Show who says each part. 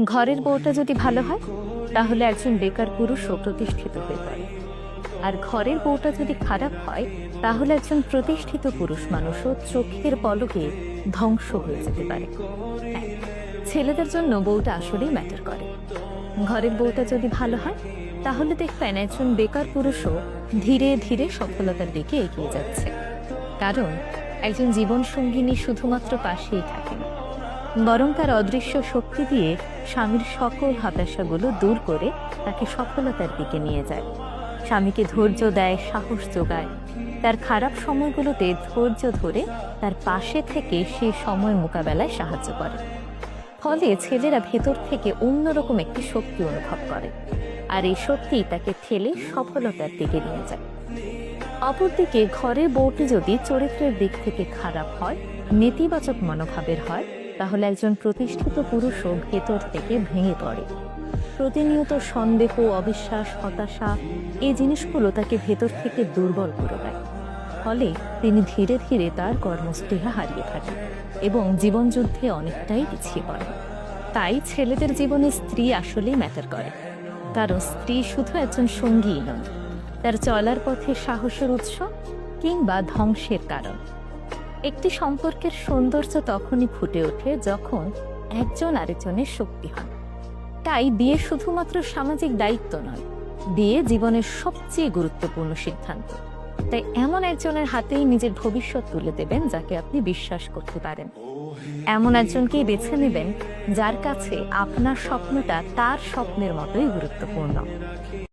Speaker 1: ঘরের বউটা যদি ভালো হয় তাহলে একজন বেকার পুরুষও প্রতিষ্ঠিত হয়ে পড়ে, আর ঘরের বউটা যদি খারাপ হয় তাহলে একজন প্রতিষ্ঠিত পুরুষ মানুষও চোখের পলকে ধ্বংস হয়ে যেতে পারে। হ্যাঁ, ছেলেদের জন্য বউটা আসলেই ম্যাটার করে। ঘরের বউটা যদি ভালো হয় তাহলে দেখবেন একজন বেকার পুরুষও ধীরে ধীরে সফলতার দিকে এগিয়ে যাচ্ছে, কারণ একজন জীবন সঙ্গিনী শুধুমাত্র পাশেই থাকে না, বরং তার অদৃশ্য শক্তি দিয়ে স্বামীর সকল হতাশাগুলো দূর করে তাকে সফলতার দিকে নিয়ে যায়। স্বামীকে ধৈর্য দেয়, সাহস যোগায়, তার খারাপ সময়গুলোতে ধৈর্য ধরে তার পাশে থেকে সেই সময় মোকাবেলায় সাহায্য করে। ফলে ছেলেরা ভেতর থেকে অন্যরকম একটি শক্তি অনুভব করে, আর এই শক্তি তাকে ঠেলে সফলতার দিকে নিয়ে যায়। অপরদিকে ঘরের বউটি যদি চরিত্রের দিক থেকে খারাপ হয়, নেতিবাচক মনোভাবের হয়, তাহলে একজন প্রতিষ্ঠিত পুরুষও ভেতর থেকে ভেঙে পড়ে। প্রতিনিয়ত সন্দেহ, অবিশ্বাস, হতাশা এই জিনিসগুলো তাকে ভেতর থেকে দুর্বল করে দেয়। ফলে তিনি ধীরে ধীরে তার কর্মস্পৃহা হারিয়ে থাকে এবং জীবনযুদ্ধে অনেকটাই পিছিয়ে পড়ে। তাই ছেলেদের জীবনে স্ত্রী আসলেই ম্যাটার করে, কারণ স্ত্রী শুধু একজন সঙ্গীই নয়, তার চলার পথে সাহসের উৎস কিংবা ধ্বংসের কারণ। একটি সম্পর্কের সৌন্দর্য তখনই ফুটে ওঠে যখন একজন আরেকজনের শক্তি হন। তাই বিয়ে শুধুমাত্র সামাজিক দায়িত্ব নয়, বিয়ে জীবনের সবচেয়ে গুরুত্বপূর্ণ সিদ্ধান্ত। তাই এমন একজনের হাতেই নিজের ভবিষ্যৎ তুলে দেবেন যাকে আপনি বিশ্বাস করতে পারেন। এমন একজনকেই বেছে নেবেন যার কাছে আপনার স্বপ্নটা তার স্বপ্নের মতোই গুরুত্বপূর্ণ।